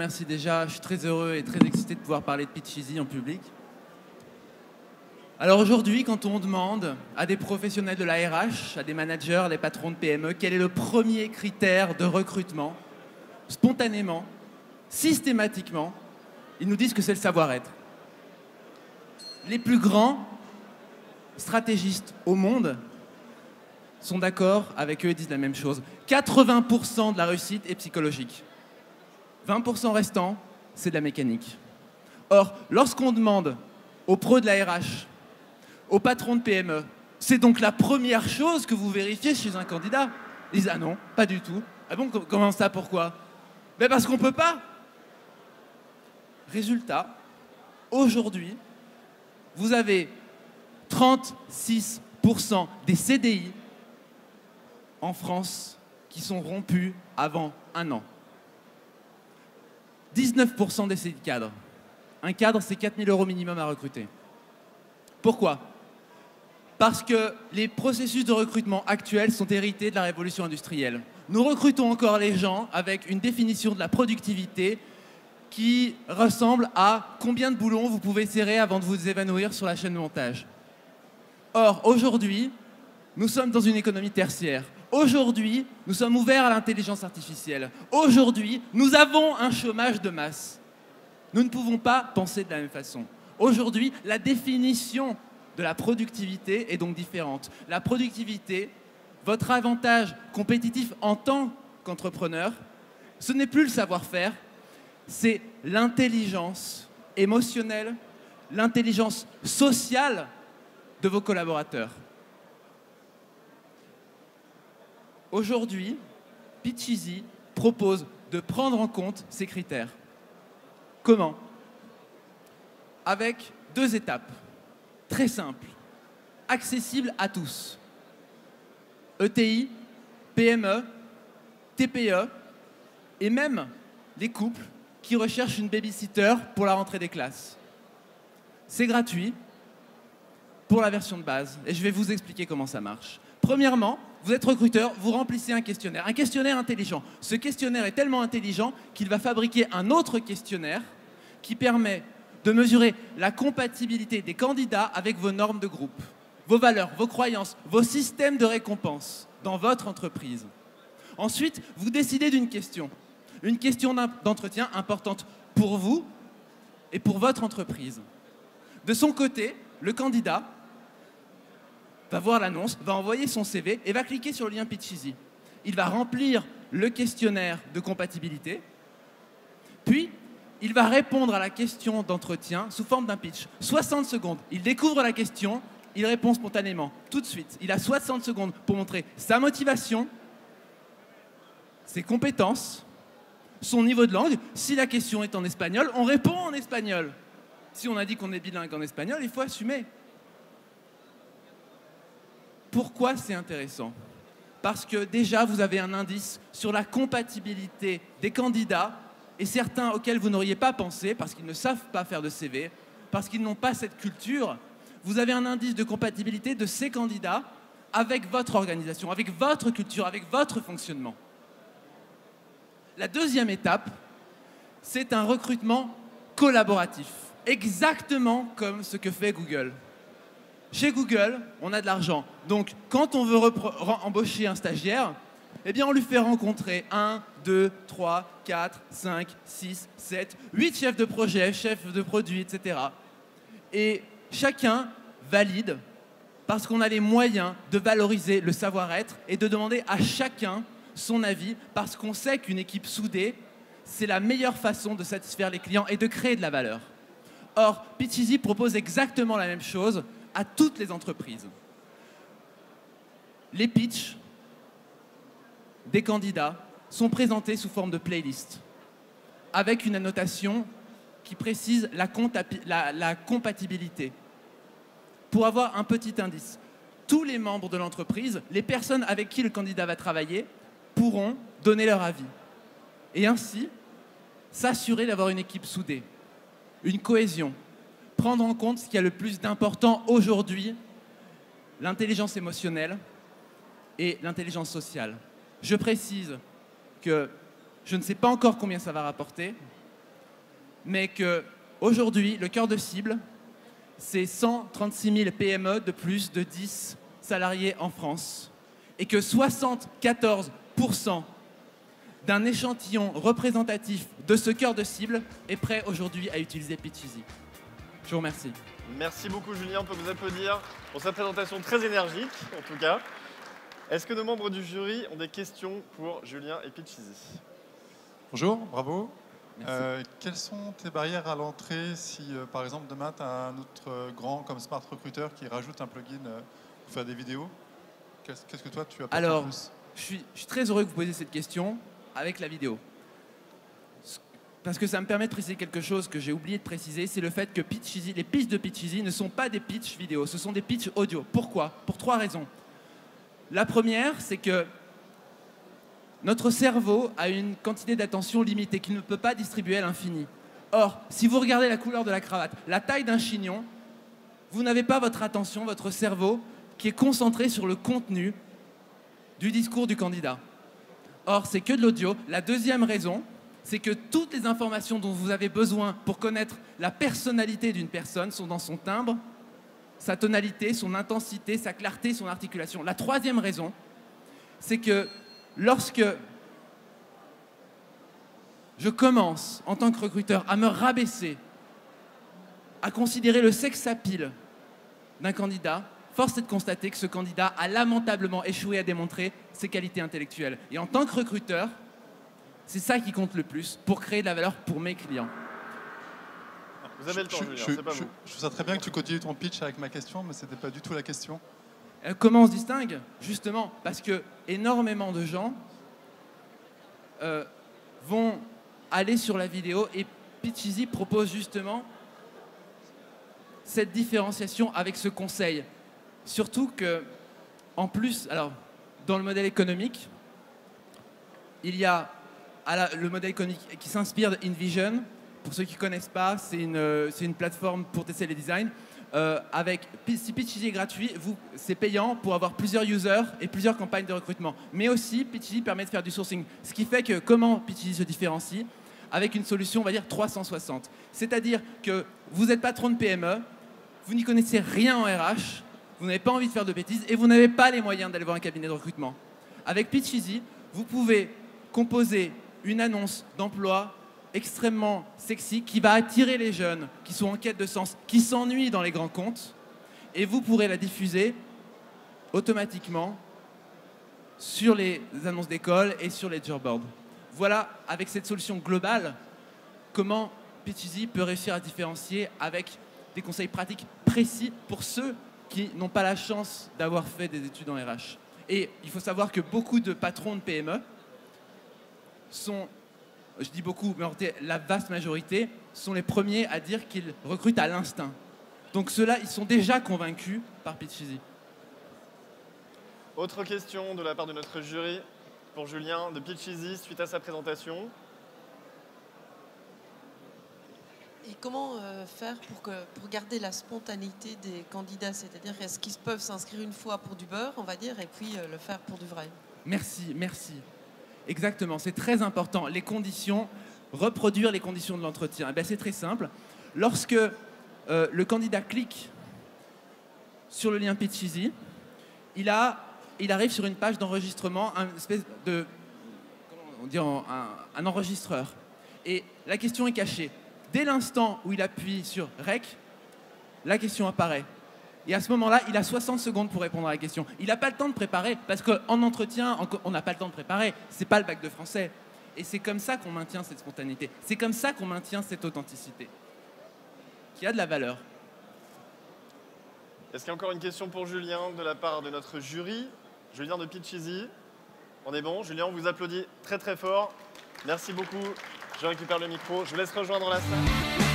remercie déjà. Je suis très heureux et très excité de pouvoir parler de Pitch Easy en public. Alors aujourd'hui, quand on demande à des professionnels de la RH, à des managers, des patrons de PME, quel est le premier critère de recrutement, spontanément, systématiquement, ils nous disent que c'est le savoir-être. Les plus grands stratégistes au monde sont d'accord avec eux et disent la même chose. 80% de la réussite est psychologique. 20% restant, c'est de la mécanique. Or, lorsqu'on demande aux pros de la RH, aux patrons de PME, c'est donc la première chose que vous vérifiez chez un candidat. Ils disent ah non, pas du tout. Ah bon, comment ça, pourquoi? Ben parce qu'on ne peut pas. Résultat, aujourd'hui, vous avez 36% des CDI en France qui sont rompus avant un an. 19% des CDI cadres. Un cadre, c'est 4 000 € minimum à recruter. Pourquoi? Parce que les processus de recrutement actuels sont hérités de la révolution industrielle. Nous recrutons encore les gens avec une définition de la productivité qui ressemble à combien de boulons vous pouvez serrer avant de vous évanouir sur la chaîne de montage. Or, aujourd'hui, nous sommes dans une économie tertiaire. Aujourd'hui, nous sommes ouverts à l'intelligence artificielle. Aujourd'hui, nous avons un chômage de masse. Nous ne pouvons pas penser de la même façon. Aujourd'hui, la définition de la productivité est donc différente. La productivité, votre avantage compétitif en tant qu'entrepreneur, ce n'est plus le savoir-faire, c'est l'intelligence émotionnelle, l'intelligence sociale de vos collaborateurs. Aujourd'hui, Pitch Easy propose de prendre en compte ces critères. Comment? Avec 2 étapes, très simples, accessibles à tous. ETI, PME, TPE et même les couples qui recherchent une babysitter pour la rentrée des classes. C'est gratuit pour la version de base et je vais vous expliquer comment ça marche. Premièrement, vous êtes recruteur, vous remplissez un questionnaire intelligent. Ce questionnaire est tellement intelligent qu'il va fabriquer un autre questionnaire qui permet de mesurer la compatibilité des candidats avec vos normes de groupe, vos valeurs, vos croyances, vos systèmes de récompense dans votre entreprise. Ensuite, vous décidez d'une question. Une question d'entretien importante pour vous et pour votre entreprise. De son côté, le candidat va voir l'annonce, va envoyer son CV et va cliquer sur le lien Pitch Easy. Il va remplir le questionnaire de compatibilité, puis il va répondre à la question d'entretien sous forme d'un pitch. 60 secondes, il découvre la question, il répond spontanément, tout de suite. Il a 60 secondes pour montrer sa motivation, ses compétences, son niveau de langue. Si la question est en espagnol, on répond en espagnol. Si on a dit qu'on est bilingue en espagnol, il faut assumer. Pourquoi c'est intéressant? Parce que déjà, vous avez un indice sur la compatibilité des candidats et certains auxquels vous n'auriez pas pensé parce qu'ils ne savent pas faire de CV, parce qu'ils n'ont pas cette culture. Vous avez un indice de compatibilité de ces candidats avec votre organisation, avec votre culture, avec votre fonctionnement. La deuxième étape, c'est un recrutement collaboratif, exactement comme ce que fait Google. Chez Google, on a de l'argent. Donc, quand on veut embaucher un stagiaire, eh bien, on lui fait rencontrer 1, 2, 3, 4, 5, 6, 7, 8 chefs de projet, chefs de produits, etc. Et chacun valide parce qu'on a les moyens de valoriser le savoir-être et de demander à chacun son avis parce qu'on sait qu'une équipe soudée, c'est la meilleure façon de satisfaire les clients et de créer de la valeur. Or, Pitch Easy propose exactement la même chose à toutes les entreprises. Les pitchs des candidats sont présentés sous forme de playlist avec une annotation qui précise la compatibilité. Pour avoir un petit indice, tous les membres de l'entreprise, les personnes avec qui le candidat va travailler, pourront donner leur avis. Et ainsi, s'assurer d'avoir une équipe soudée, une cohésion, prendre en compte ce qui a le plus d'important aujourd'hui, l'intelligence émotionnelle et l'intelligence sociale. Je précise que je ne sais pas encore combien ça va rapporter, mais qu'aujourd'hui, le cœur de cible, c'est 136 000 PME de plus de 10 salariés en France, et que 74% d'un échantillon représentatif de ce cœur de cible est prêt aujourd'hui à utiliser Pitch Easy. Je vous remercie. Merci beaucoup Julien, on peut vous applaudir pour cette présentation très énergique en tout cas. Est-ce que nos membres du jury ont des questions pour Julien et Pitch Easy? Bonjour, bravo. Merci. Quelles sont tes barrières à l'entrée si, par exemple, demain, tu as un autre grand comme Smart Recruiter qui rajoute un plugin pour faire des vidéos? Qu'est-ce que toi, tu apportes en Alors, plus? je suis très heureux que vous posiez cette question avec la vidéo. Parce que ça me permet de préciser quelque chose que j'ai oublié de préciser, c'est le fait que Pitch Easy, les pitchs de Pitch Easy ne sont pas des pitchs vidéo, ce sont des pitchs audio. Pourquoi? Pour 3 raisons. La première, c'est que notre cerveau a une quantité d'attention limitée qu'il ne peut pas distribuer à l'infini. Or, si vous regardez la couleur de la cravate, la taille d'un chignon, vous n'avez pas votre attention, votre cerveau, qui est concentré sur le contenu du discours du candidat. Or, c'est que de l'audio. La deuxième raison, c'est que toutes les informations dont vous avez besoin pour connaître la personnalité d'une personne sont dans son timbre, sa tonalité, son intensité, sa clarté, son articulation. La troisième raison, c'est que lorsque je commence, en tant que recruteur, à me rabaisser, à considérer le sex appeal d'un candidat, force est de constater que ce candidat a lamentablement échoué à démontrer ses qualités intellectuelles. Et en tant que recruteur, c'est ça qui compte le plus pour créer de la valeur pour mes clients. Vous avez le temps, Julien, c'est pas vous. Je trouve ça très bien que tu continues ton pitch avec ma question, mais ce n'était pas du tout la question. Comment on se distingue? Justement, parce que énormément de gens vont aller sur la vidéo et Pitch Easy propose justement cette différenciation avec ce conseil. Surtout que, en plus, alors, dans le modèle économique, il y a le modèle économique qui s'inspire d'InVision. Pour ceux qui ne connaissent pas, c'est une plateforme pour tester les designs. Si Pitch Easy est gratuit, c'est payant pour avoir plusieurs users et plusieurs campagnes de recrutement. Mais aussi, Pitch Easy permet de faire du sourcing. Ce qui fait que comment Pitch Easy se différencie? Avec une solution, on va dire, 360. C'est-à-dire que vous êtes patron de PME, vous n'y connaissez rien en RH, vous n'avez pas envie de faire de bêtises et vous n'avez pas les moyens d'aller voir un cabinet de recrutement. Avec Pitch Easy, vous pouvez composer une annonce d'emploi extrêmement sexy qui va attirer les jeunes qui sont en quête de sens, qui s'ennuient dans les grands comptes, et vous pourrez la diffuser automatiquement sur les annonces d'école et sur les job boards. Voilà, avec cette solution globale, comment Pitch Easy peut réussir à différencier avec des conseils pratiques précis pour ceux qui n'ont pas la chance d'avoir fait des études en RH. Et il faut savoir que beaucoup de patrons de PME sont, je dis beaucoup, mais en réalité, la vaste majorité, sont les premiers à dire qu'ils recrutent à l'instinct. Donc ceux-là, ils sont déjà convaincus par Pitch Easy. Autre question de la part de notre jury pour Julien de Pitch Easy suite à sa présentation. Et comment faire pour garder la spontanéité des candidats? C'est-à-dire, est-ce qu'ils peuvent s'inscrire une fois pour du beurre, on va dire, et puis le faire pour du vrai? Merci, merci. Exactement, c'est très important. Les conditions, reproduire les conditions de l'entretien. Eh bien, c'est très simple. Lorsque le candidat clique sur le lien Pitch Easy, il arrive sur une page d'enregistrement, un espèce de, comment on dit, un enregistreur. Et la question est cachée. Dès l'instant où il appuie sur REC, la question apparaît. Et à ce moment-là, il a 60 secondes pour répondre à la question. Il n'a pas le temps de préparer, parce qu'en entretien, on n'a pas le temps de préparer. C'est pas le bac de français. Et c'est comme ça qu'on maintient cette spontanéité. C'est comme ça qu'on maintient cette authenticité, qui a de la valeur. Est-ce qu'il y a encore une question pour Julien de la part de notre jury? Julien de Pitch Easy. On est bon? Julien, on vous applaudit très très fort. Merci beaucoup. Je récupère le micro. Je vous laisse rejoindre la salle.